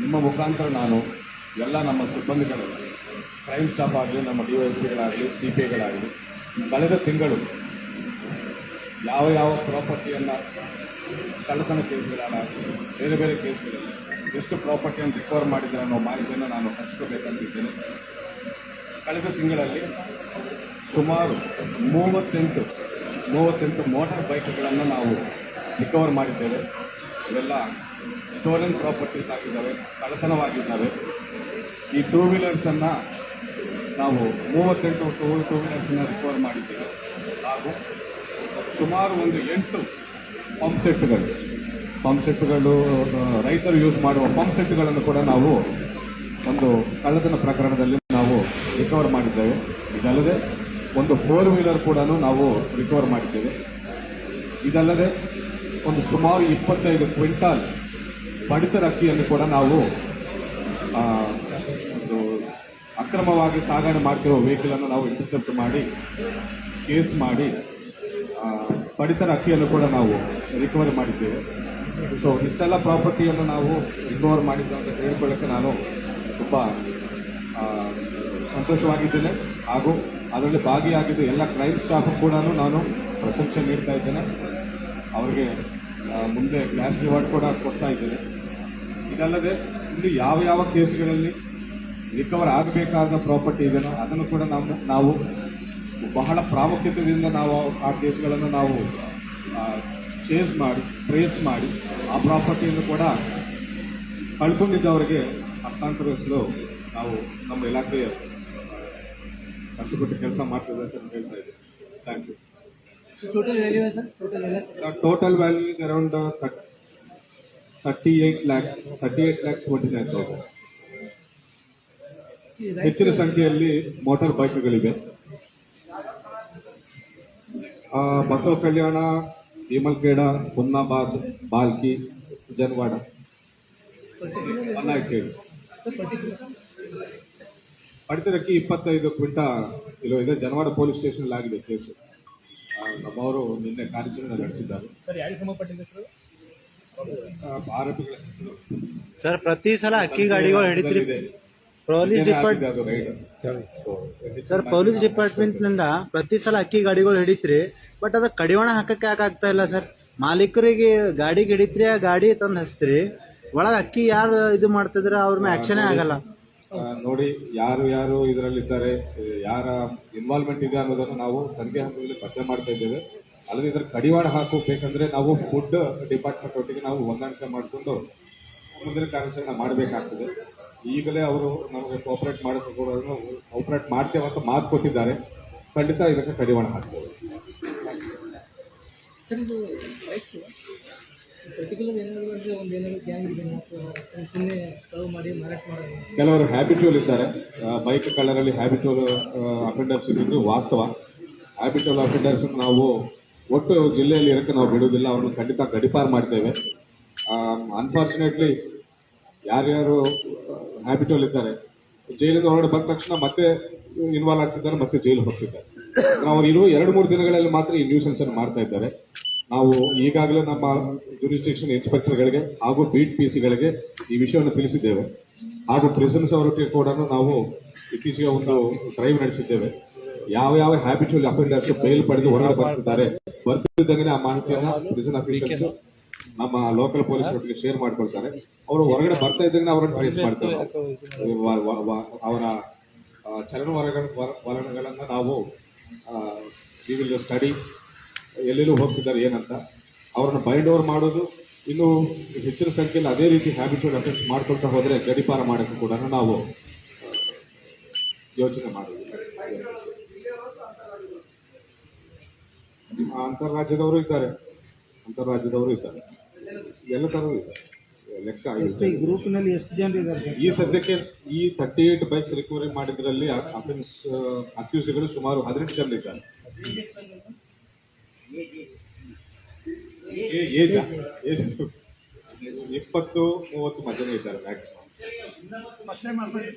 ನಿಮ್ಮ ಮುಖಾಂತರ ನಾನು ಎಲ್ಲ ನಮ್ಮ ಸಿಬ್ಬಂದಿಗಳು, ಕ್ರೈಮ್ ಸ್ಟಾಫ್ ಆಗಲಿ, ನಮ್ಮ DYSPಗಳಾಗಲಿ, CPIಗಳಾಗಲಿ, ಕಳೆದ ತಿಂಗಳು ಯಾವ ಪ್ರಾಪರ್ಟಿಯನ್ನು ಕಳ್ಳತನ ಕೇಸ್ಗಳಾಗಲಿ ಬೇರೆ ಬೇರೆ ಕೇಸ್ಗಳಲ್ಲಿ ಎಷ್ಟು ಪ್ರಾಪರ್ಟಿಯನ್ನು ರಿಕವರ್ ಮಾಡಿದ್ದಾರೆ ಅನ್ನೋ ಮಾಹಿತಿಯನ್ನು ನಾನು ಹಂಚ್ಕೋಬೇಕಂತಿದ್ದೇನೆ. ಕಳೆದ ತಿಂಗಳಲ್ಲಿ ಸುಮಾರು 38 ಮೋಟಾರ್ ಬೈಕ್ಗಳನ್ನು ನಾವು ರಿಕವರ್ ಮಾಡಿದ್ದೇವೆ. ಇವೆಲ್ಲ ಸ್ಟೋಲನ್ ಪ್ರಾಪರ್ಟೀಸ್ ಆಗಿದ್ದಾವೆ, ಕಳ್ಳತನವಾಗಿದ್ದಾವೆ. ಈ ಟೂ ವೀಲರ್ಸನ್ನು ನಾವು 38 ಟೂ ವೀಲರ್ಸನ್ನು ರಿಕವರ್ ಮಾಡಿದ್ದೇವೆ. ಹಾಗೂ ಸುಮಾರು ಒಂದು 8 ಪಂಪ್ ಸೆಟ್ಗಳು ರೈತರು ಯೂಸ್ ಮಾಡುವ ಪಂಪ್ ಸೆಟ್ಗಳನ್ನು ಕೂಡ ನಾವು ಒಂದು ಕಳ್ಳತನ ಪ್ರಕರಣದಲ್ಲಿ ನಾವು ರಿಕವರ್ ಮಾಡಿದ್ದೇವೆ. ಇದಲ್ಲದೆ ಒಂದು 4 ವೀಲರ್ ಕೂಡ ನಾವು ರಿಕವರ್ ಮಾಡಿದ್ದೇವೆ. ಇದಲ್ಲದೆ ಒಂದು ಸುಮಾರು 25 ಕ್ವಿಂಟಾಲ್ ಪಡಿತರ ಅಕ್ಕಿಯನ್ನು ಕೂಡ ನಾವು ಒಂದು ಅಕ್ರಮವಾಗಿ ಸಾಗಣೆ ಮಾಡ್ತಿರುವ ವೆಹಿಕಲನ್ನು ನಾವು ಇಂಟರ್ಸೆಪ್ಟ್ ಮಾಡಿ ಕೇಸ್ ಮಾಡಿ ಪಡಿತರ ಅಕ್ಕಿಯನ್ನು ಕೂಡ ನಾವು ರಿಕವರಿ ಮಾಡಿದ್ದೇವೆ. ಸೊ ಇಷ್ಟೆಲ್ಲ ಪ್ರಾಪರ್ಟಿಯನ್ನು ನಾವು ರಿಕವರ್ ಮಾಡಿದ್ದು ಅಂತ ಹೇಳ್ಕೊಳ್ಳೋಕ್ಕೆ ನಾನು ತುಂಬ ಸಂತೋಷವಾಗಿದ್ದೇನೆ. ಹಾಗೂ ಅದರಲ್ಲಿ ಭಾಗಿಯಾಗಿದ್ದು ಎಲ್ಲ ಕ್ರೈಮ್ ಸ್ಟಾಫ್ ಕೂಡ ನಾನು ಪ್ರಶಂಸೆ ನೀಡ್ತಾ ಇದ್ದೇನೆ. ಅವರಿಗೆ ಮುಂದೆ ಕ್ಯಾಶ್ ರಿವಾರ್ಡ್ ಕೂಡ ಕೊಡ್ತಾ ಇದ್ದೇನೆ. ಇದಲ್ಲದೆ ಇಲ್ಲಿ ಯಾವ ಕೇಸ್ಗಳಲ್ಲಿ ರಿಕವರ್ ಆಗಬೇಕಾದ ಪ್ರಾಪರ್ಟಿ ಇದೆಯೋ ಅದನ್ನು ಕೂಡ ನಾವು ಬಹಳ ಪ್ರಾಮುಖ್ಯತೆಯಿಂದ ನಾವು ಆ ಕೇಸ್ಗಳನ್ನು ನಾವು ಚೇಸ್ ಮಾಡಿ ಟ್ರೇಸ್ ಮಾಡಿ ಆ ಪ್ರಾಪರ್ಟಿಯನ್ನು ಕೂಡ ಕಳ್ಕೊಂಡಿದ್ದವರಿಗೆ ಹಸ್ತಾಂತರಿಸಲು ನಾವು ನಮ್ಮ ಇಲಾಖೆಯ ಕಷ್ಟಪಟ್ಟು ಕೆಲಸ ಮಾಡ್ತೇವೆ ಅಂತ ಹೇಳ್ತಾ ಇದ್ದೇವೆ. Thank you. Total value is around 38,49,000. ಹೆಚ್ಚಿನ ಸಂಖ್ಯೆಯಲ್ಲಿ ಮೋಟಾರ್ ಬೈಕ್ಗಳಿವೆ. ಬಸವ ಕಲ್ಯಾಣ, ಭೀಮಲ್ಖೇಡ, ಹುಮ್ನಾಬಾದ್, ಬಾಲ್ಕಿ, ಜನವಾಡ, ಹೊನ್ನಾಳಿಕೇಡು. ಪಡಿತರಕ್ಕಿ 25 ಕ್ವಿಂಟಲ್ ಇದೆ. ಜನವಾಡ ಪೊಲೀಸ್ ಸ್ಟೇಷನ್ ಆಗಿದೆ ಕೇಸು. ನಮ್ಮವರು ನಿನ್ನೆ ಕಾರ್ಯಾಚರಣೆ ನಡೆಸಿದ್ದಾರೆ. ಆರೋಪಿಗಳ ಹೆಸರು ಸರ್, ಪ್ರತಿ ಸಲ ಅಕ್ಕಿ ಗಾಡಿಗಳು ಹಿಡಿತ್ರಿ ಪೊಲೀಸ್ ಡಿಪಾರ್ಟ್ಮೆಂಟ್ನಿಂದ ಪ್ರತಿ ಸಲ ಅಕ್ಕಿ ಗಾಡಿಗಳು ಹಿಡಿತ್ರಿ. ಬಟ್ ಅದ ಕಡಿವಾಣ ಹಾಕಕ್ಕೆ ಯಾಕೆ ಆಗ್ತಾ ಇಲ್ಲ ಸರ್? ಮಾಲೀಕರಿಗೆ ಗಾಡಿಗೆ ಹಿಡಿತ್ರಿ, ಆ ಗಾಡಿ ತಂದು ಹಚ್ತ್ರಿ, ಒಳಗೆ ಅಕ್ಕಿ ಯಾರು ಇದು ಮಾಡ್ತಿದ್ರೆ ಅವ್ರ ಮೇಲೆ ಆಕ್ಷನೇ ಆಗಲ್ಲ. ನೋಡಿ, ಯಾರು ಇದರಲ್ಲಿದ್ದಾರೆ, ಯಾರ ಇನ್ವಾಲ್ವ್ಮೆಂಟ್ ಇದೆ ಅನ್ನೋದನ್ನು ನಾವು ತನಿಖೆ ಹಂತದಲ್ಲಿ ಪತ್ತೆ ಮಾಡ್ತಾ ಇದ್ದೇವೆ. ಅಲ್ಲದೆ ಇದರ ಕಡಿವಾಣ ಹಾಕಬೇಕಂದ್ರೆ ನಾವು ಫುಡ್ ಡಿಪಾರ್ಟ್ಮೆಂಟ್ ಒಟ್ಟಿಗೆ ನಾವು ಹೊಂದಾಣಿಕೆ ಮಾಡಿಕೊಂಡು ಮುಂದಿನ ಕಾರ್ಯಾಚರಣೆ ಮಾಡಬೇಕಾಗ್ತದೆ. ಈಗಲೇ ಅವರು ನಮಗೆ ಕೋಆಪರೇಟ್ ಮಾಡ್ತೇವೆ ಅಂತ ಮಾತು ಕೊಟ್ಟಿದ್ದಾರೆ. ಖಂಡಿತ ಇದಕ್ಕೆ ಕಡಿವಾಣ ಹಾಕ್ತೇವೆ. ಕೆಲವರು ಹ್ಯಾಬಿಚುವಲ್ ಇದ್ದಾರೆ. ಬೈಕ್ ಕಳ್ಳರಲ್ಲಿ ಹ್ಯಾಬಿಚುವಲ್ ಅಫೆಂಡರ್ಸ್ ಇದ್ದು ವಾಸ್ತವ. ಹ್ಯಾಬಿಚುವಲ್ ಅಫೆಂಡರ್ಸ್ ನಾವು ಒಟ್ಟು ಜಿಲ್ಲೆಯಲ್ಲಿ ಇರೋಕ್ಕೆ ನಾವು ಬಿಡುವುದಿಲ್ಲ. ಅವ್ರನ್ನ ಖಂಡಿತ ಗಡಿಪಾರು ಮಾಡ್ತೇವೆ. ಅನ್ಫಾರ್ಚುನೇಟ್ಲಿ ಯಾರ್ಯಾರು ಹ್ಯಾಬಿಚುವಲ್ ಇದ್ದಾರೆ, ಜೈಲಿಂದ ಹೊರಗಡೆ ಬಂದ ತಕ್ಷಣ ಮತ್ತೆ ಇನ್ವಾಲ್ವ್ ಆಗ್ತಿದ್ದಾರೆ, ಮತ್ತೆ ಜೈಲು ಹೋಗ್ತಿದ್ದಾರೆ. ನಾವು ಇರುವ 2-3 ದಿನಗಳಲ್ಲಿ ಮಾತ್ರ ಈ ನ್ಯೂಸೆನ್ಸ್ ಅನ್ನು ಮಾಡ್ತಾ ಇದ್ದಾರೆ. ನಾವು ಈಗಾಗಲೇ ನಮ್ಮ ಜುರಿಸ್ಡಿಕ್ಷನ್ ಇನ್ಸ್ಪೆಕ್ಟರ್ಗಳಿಗೆ ಹಾಗೂ ಬೀಟ್ PC-ಗಳಿಗೆ ಈ ವಿಷಯವನ್ನು ತಿಳಿಸಿದ್ದೇವೆ. ಹಾಗೂ ಪ್ರಿಸನ್ಸ್ ಅವರಿಗೆ ಕೂಡ ನಾವು ಇತ್ತೀಚೆಗೆ ಒಂದು ಡ್ರೈವ್ ನಡೆಸಿದ್ದೇವೆ. ಯಾವ ಹ್ಯಾಬಿಚುವಲ್ ಅಫೆಂಡರ್ಸ್ ಬೇಲ್ ಪಡೆದು ಹೊರಗಡೆ ಬರ್ತಿದ್ದಂಗೆ ಆ ಮಾಹಿತಿಯನ್ನು ಪ್ರಿಸನ್ ಅಫಿಷಿಯಲ್ಸ್ ನಮ್ಮ ಲೋಕಲ್ ಪೊಲೀಸರೊಟ್ಟಿಗೆ ಶೇರ್ ಮಾಡ್ಕೊಳ್ತಾರೆ. ಅವರು ಹೊರಗಡೆ ಬರ್ತಾ ಇದ್ದಂಗೆ ಅವರನ್ನು ಟ್ರೇಸ್ ಮಾಡ್ತಾರೆ. ಅವರ ಚಲನವಲನಗಳನ್ನು ನಾವು ಸ್ಟಡಿ, ಎಲ್ಲೆಲ್ಲೂ ಹೋಗ್ತಿದ್ದಾರೆ ಏನಂತ ಅವ್ರನ್ನ ಬೈಂಡ್ ಓವರ್ ಮಾಡೋದು. ಇನ್ನು ಹೆಚ್ಚಿನ ಸಂಖ್ಯೆಯಲ್ಲಿ ಅದೇ ರೀತಿ ಹ್ಯಾಬಿಚುವಲ್ ಅಫೆನ್ಸ್ ಮಾಡ್ಕೊಳ್ತಾ ಹೋದರೆ ಗಡಿಪಾರ ಮಾಡೋಕ್ಕೂ ಕೂಡ ನಾವು ಯೋಚನೆ ಮಾಡೋದು. ಅಂತಾರಾಜ್ಯದವರು ಇದ್ದಾರೆ, ಎಲ್ಲ ಥರವೂ ಇದ್ದಾರೆ. ಲೆಕ್ಕ ಗ್ರೂಪ್ನಲ್ಲಿ ಎಷ್ಟು ಜನ ಇದ್ದಾರೆ? ಈ ಸದ್ಯಕ್ಕೆ ಈ 38 ಬೈಕ್ಸ್ ರಿಕವರಿ ಮಾಡಿದ್ರಲ್ಲಿ ಅಫೆನ್ಸ್ ಅಕ್ಯೂಸ್ಡ್ಗಳು ಸುಮಾರು 18 ಜನ ಇದ್ದಾರೆ. ಏಜ್ 20-30 ಮಧ್ಯೆ ಇದ್ದಾರೆ ಮ್ಯಾಕ್ಸಿಮಮ್.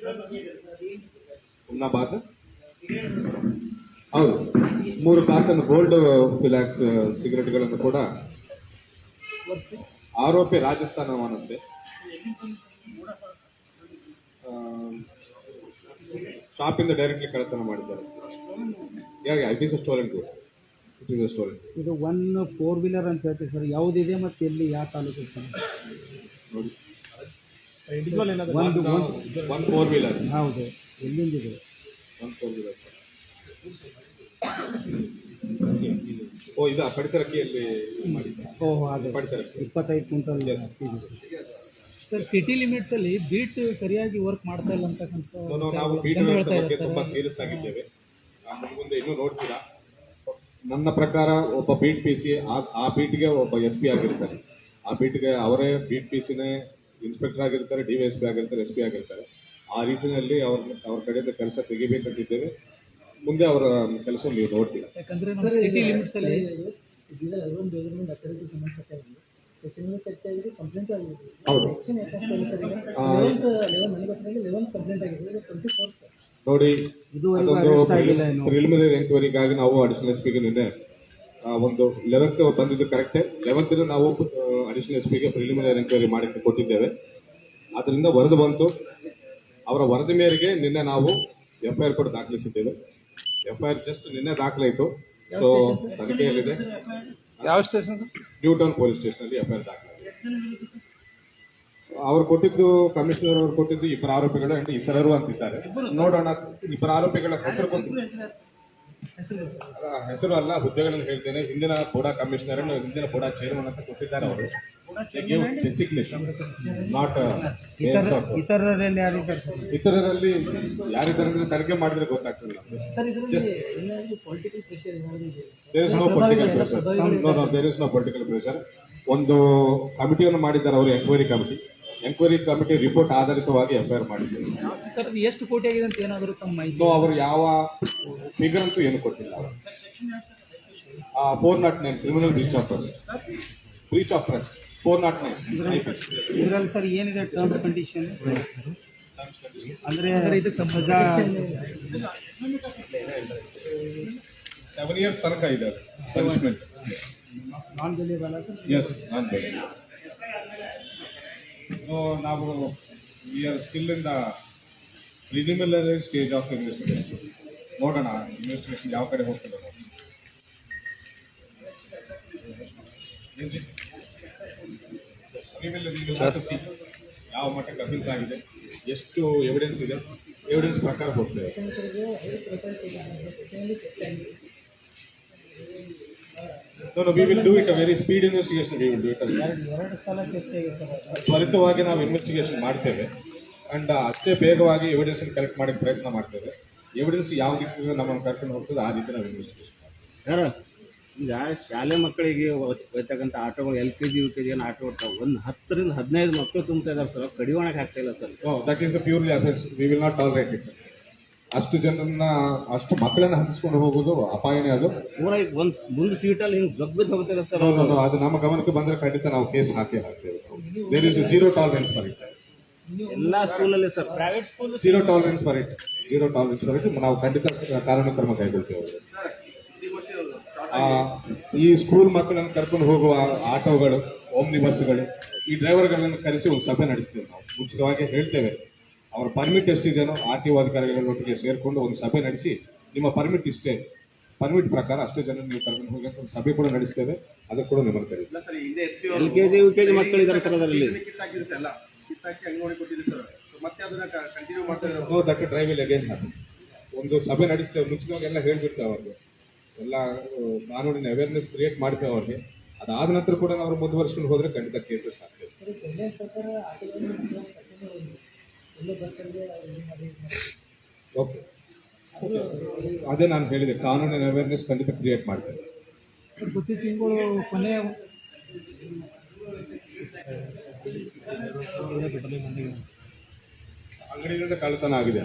ಹುಮ್ನಾಬಾದ್, ಹೌದು, 3 ಕಾರ್ಟನ್ ಗೋಲ್ಡ್ ಫಿಲಾಕ್ಸ್ ಸಿಗರೆಟ್ಗಳನ್ನು ಕೂಡ ಆರೋಪಿ ರಾಜಸ್ಥಾನವನಂತೆ ಶಾಪಿಂದ ಡೈರೆಕ್ಟ್ಲಿ ಕಳ್ಳತನ ಮಾಡಿದ್ದಾರೆ. It is a stolen good. It is a stolen. ಇದು 1 4 ವೀಲರ್ ಅಂತ ಹೇಳ್ತೀವಿ ಸರ್, ಯಾವುದಿದೆ ಮತ್ತು ಎಲ್ಲಿ ಯಾವ ತಾಲೂಕು ಸರ್? ನೋಡಿ, ಒಂದು 1 4 ವೀಲರ್. ಹೌದು, ಎಲ್ಲಿಂದಿದೆ? 1 4 ವೀಲರ್. ಓ, ಇದು ಪಡಿತರಕ್ಕಿಯಲ್ಲಿ ಮಾಡಿದ್ದಾರೆ. ಓಹೋ, ಅದೇ ಪಡಿತರಕ್ಕೆ 25 ಕ್ವಿಂಟಲ್ ಸರ್. ಸಿಟಿ ಲಿಮಿಟ್ಸಲ್ಲಿ ಬೀಟ್ ಸರಿಯಾಗಿ ವರ್ಕ್ ಮಾಡ್ತಾ ಇಲ್ಲ ಅಂತ ನಾವು ಬೀಟ್ ವ್ಯವಸ್ಥೆ ಬಗ್ಗೆ ತುಂಬಾ ಸೀರಿಯಸ್ ಆಗಿದ್ದೇವೆ. ಮುಂದೆ ಇನ್ನೂ ನೋಡ್ತೀರಾ. ನನ್ನ ಪ್ರಕಾರ ಒಬ್ಬ ಬೀಟ್ ಪಿ ಸಿ ಆ ಬೀಟ್ಗೆ ಒಬ್ಬ ಎಸ್ ಪಿ ಆಗಿರ್ತಾರೆ. ಆ ಬೀಟ್ಗೆ ಅವರೇ ಬೀಟ್ ಪಿ ಸಿನೇ ಇನ್ಸ್ಪೆಕ್ಟರ್ ಆಗಿರ್ತಾರೆ, DYSP ಆಗಿರ್ತಾರೆ, SP ಆಗಿರ್ತಾರೆ. ಆ ರೀತಿಯಲ್ಲಿ ಅವ್ರ ಕಡೆಯಿಂದ ಕೆಲಸ ತೆಗಿಬೇಕಂತಿದ್ದೇವೆ. ಮುಂದೆ ಅವರ ಕೆಲಸ ನೀವು ನೋಡ್ತೀರಾ. ಯಾಕಂದ್ರೆ ನಮ್ಮ ಸಿಟಿ ಲಿಮಿಟ್ಸ್ ಅಲ್ಲಿ ಹೌದು. ನೋಡಿ, ಅದೊಂದು ಪ್ರಿಲಿಮಿನರಿ ಎಂಕ್ವೈರಿಗಾಗಿ ನಾವು ಅಡಿಷನಲ್ SP ಗೆ ನಿನ್ನೆ ಒಂದು 11th ತಂದಿದ್ದು ಕರೆಕ್ಟೇ. 11th ನಾವು ಅಡಿಷನಲ್ SP ಗೆ ಪ್ರಿಲಿಮಿನರಿ ಎಂಕ್ವೈರಿ ಮಾಡಿ ಕೊಟ್ಟಿದ್ದೇವೆ. ಅದರಿಂದ ವರದಿ ಬಂತು. ಅವರ ವರದಿ ಮೇರೆಗೆ ನಿನ್ನೆ ನಾವು FIR ಕೂಡ ದಾಖಲಿಸಿದ್ದೇವೆ. FIR ಜಸ್ಟ್ ನಿನ್ನೆ ದಾಖಲಾಯಿತು. ಸೊ ತನಿಖೆಯಲ್ಲಿದೆ. ಯಾವ station? New town police station ಅಲ್ಲಿ FIR ದಾಖಲಾಗಿದೆ. ಅವರು ಕೊಟ್ಟಿದ್ದು, ಕಮಿಷನರ್ ಅವರು ಕೊಟ್ಟಿದ್ದು 2 ಆರೋಪಿಗಳು ಅಂಡ್ ಇತರರು ಅಂತಿದ್ದಾರೆ. ನೋಡೋಣ, 2 ಆರೋಪಿಗಳ ಹೆಸರು ಹೆಸರು ಅಲ್ಲ, ಹುದ್ದೆಗಳನ್ನು ಹೇಳ್ತೇನೆ. ಹಿಂದಿನ ಬೋಡಾ ಕಮಿಷನರ್ ಅಂಡ್ ಹಿಂದಿನ ಬೋಡಾ ಚೇರ್ಮನ್ ಅಂತ ಕೊಟ್ಟಿದ್ದಾರೆ ಅವರು. Designation not. ಇತರರಲ್ಲಿ ಯಾರಿದ್ದಾರೆ ಸರ್? ಇತರರಲ್ಲಿ ಯಾರಿದ್ದಾರೆ ಅಂದ್ರೆ ತನಿಖೆ ಮಾಡಿದ್ರೆ ಗೊತ್ತಾಗ್ತದೆ. There is no political pressure. There is no political pressure. ಒಂದು ಕಮಿಟಿಯನ್ನು ಮಾಡಿದ್ದಾರೆ ಅವರು, ಎಂಕ್ವೈರಿ ಕಮಿಟಿ ರಿಪೋರ್ಟ್ ಆಧಾರಿತವಾಗಿ FIR ಮಾಡಿದ್ದಾರೆ. ಸರ್, ಎಷ್ಟು ಕೋಟಿ ಆಗಿದೆ ಅಂತ ಏನಾದರೂ ತಮ್ಮ ಮಾಹಿತಿ? ಸೊ ಅವರು ಯಾವ ಫಿಗರ್ ಅಂತೂ ಏನು ಕೊಟ್ಟಿಲ್ಲ. ಅವರು 409 ಕ್ರಿಮಿನಲ್ ಬ್ರೀಚ್ ಆಫ್ ಟ್ರಸ್ಟ್ 409. ಇದರಲ್ಲಿ ಸರ್ ಏನಿದೆ ಟರ್ಮ್ಸ್ ಕಂಡೀಷನ್? ಅಂದ್ರೆ ಇದಕ್ಕೆ ಸಂಬಂಧ 7 years ತನಕ ಇದೆ ಪನಿಷ್ಮೆಂಟ್. ನಾನ್ ಬೆಲಿಯಬಲ್ ಸರ್? ಎಸ್, ನಾನ್ ಬೆಲಿಯಬಲ್. ಸೊ ನಾವು we are still in the preliminary stage of investigation. ನೋಡೋಣ ಇನ್ವೆಸ್ಟಿಗೇಷನ್ ಯಾವ ಕಡೆ ಹೋಗ್ತದೆ. ಯಾವ ಮಟ್ಟಕ್ಕೆ ಅಫೆನ್ಸ್ ಆಗಿದೆ, ಎಷ್ಟು ಎವಿಡೆನ್ಸ್ ಇದೆ, ಎವಿಡೆನ್ಸ್ ಪ್ರಕಾರ ಹೋಗ್ತೇವೆ. No, we will do it a very speed investigation. We will do it. 2 ಸಲ ಚರ್ಚೆಗೆ ಸರ್ ತ್ವರಿತವಾಗಿ ನಾವು ಇನ್ವೆಸ್ಟಿಗೇಷನ್ ಮಾಡ್ತೇವೆ ಅಂಡ್ ಅಷ್ಟೇ ಬೇಗವಾಗಿ ಎವಿಡೆನ್ಸ್ ಕಲೆಕ್ಟ್ ಮಾಡಕ್ಕೆ ಪ್ರಯತ್ನ ಮಾಡ್ತೇವೆ. ಎವಿಡೆನ್ಸ್ ಯಾವ ರೀತಿ ನಮ್ಮನ್ನು ಕರ್ಕೊಂಡು ಹೋಗ್ತದೆ ಆ ರೀತಿ ನಾವು ಇನ್ವೆಸ್ಟಿಗೇಷನ್ ಮಾಡ್ತೇವೆ. ಸರ್, ಈಗ ಶಾಲೆ ಮಕ್ಕಳಿಗೆ ಹೋಗ್ತಕ್ಕಂಥ ಆಟೋಗಳು LKG UKG ಏನು ಆಟೋ ಇರ್ತಾವೆ, ಒಂದು 10 ರಿಂದ 15 ಮಕ್ಕಳು ತುಂಬ್ತಾ ಇದ್ದಾರೆ ಸರ್. ಕಡಿವಾಣಕ್ಕೆ ಆಗ್ತಾ ಇಲ್ಲ sir. That is a purely offence. We will not tolerate it. ಅಷ್ಟು ಜನರನ್ನ, ಅಷ್ಟು ಮಕ್ಕಳನ್ನ ಹಂಚಿಸ್ಕೊಂಡು ಹೋಗೋದು ಅಪಾಯನೇ. ಅದು ಪೂರ ಈಗ ಮುಂದೆ ಸೀಟಲ್ಲಿ ಹಿಂಗೆ ಜಗ್ಬಿದ್ದು ಹೋಗ್ತಾ ಸರ್. ಅದು ನಮ್ಮ ಗಮನಕ್ಕೆ ಬಂದರೆ ಖಂಡಿತ ನಾವು ಕೇಸ್ ಹಾಕ್ತೇವೆ. There is zero tolerance for it. ಎಲ್ಲ ಸ್ಕೂಲಲ್ಲಿ sir, private school zero tolerance for it. ನಾವು ಖಂಡಿತ ಕಾನೂನು ಕ್ರಮ ಕೈಗೊಳ್ತೇವೆ. ಈ ಸ್ಕೂಲ್ ಮಕ್ಕಳನ್ನು ಕರ್ಕೊಂಡು ಹೋಗುವ ಆಟೋಗಳು, ಓಮ್ನಿ ಬಸ್ಗಳು, ಈ ಡ್ರೈವರ್ಗಳನ್ನು ಕರೆಸಿ ಒಂದು ಸಭೆ ನಡೆಸ್ತೇವೆ. ನಾವು ಮುಂಚಿತವಾಗಿ ಹೇಳ್ತೇವೆ ಅವರ ಪರ್ಮಿಟ್ ಎಷ್ಟಿದೆಯೋ RTO ಅಧಿಕಾರಿಗಳೊಟ್ಟಿಗೆ ಸೇರಿಕೊಂಡು ಒಂದು ಸಭೆ ನಡೆಸಿ, ನಿಮ್ಮ ಪರ್ಮಿಟ್ ಇಷ್ಟೇ, ಪರ್ಮಿಟ್ ಪ್ರಕಾರ ಅಷ್ಟೇ ಜನ ನೀವು ಕರ್ಕೊಂಡು ಹೋಗಿ ಅಂತ ಒಂದು ಸಭೆ ಕೂಡ ನಡೆಸ್ತೇವೆ. ಅದಕ್ಕೆ ಕೂಡ ನಿಮ್ಮನ್ನು ಕರೀತೀವಿ. LKG UKG ಮಕ್ಕಳಿದ್ದಾರೆ ಸರ್ ಅದರಲ್ಲಿ. That drive will again happen. ಒಂದು ಸಭೆ ನಡೆಸ್ತೇವೆ, ಮುಂಚಿತವಾಗಿ ಎಲ್ಲ ಹೇಳ್ಬಿಡ್ತೇವೆ ಅವ್ರಿಗೆ, ಎಲ್ಲ ಕಾನೂನಿನ ಅವೇರ್ನೆಸ್ ಕ್ರಿಯೇಟ್ ಮಾಡ್ತೇವೆ ಅವ್ರಿಗೆ. ಅದಾದ ನಂತರ ಕೂಡ ನಾವು ಮುಂದುವರ್ಸ್ಕೊಂಡು ಹೋದ್ರೆ ಖಂಡಿತ ಕೇಸಸ್ ಆಗ್ತೇವೆ. ಓಕೆ, ಅದೇ ನಾನು ಹೇಳಿದೆ, ಕಾನೂನಿನ ಅವೇರ್ನೆಸ್ ಖಂಡಿತ ಕ್ರಿಯೇಟ್ ಮಾಡ್ತೇವೆ. ಪ್ರತಿ ತಿಂಗಳು ಕೊನೆ ಅಂಗಡಿಯಿಂದ ಕಳ್ಳತನ ಆಗಿದೆ.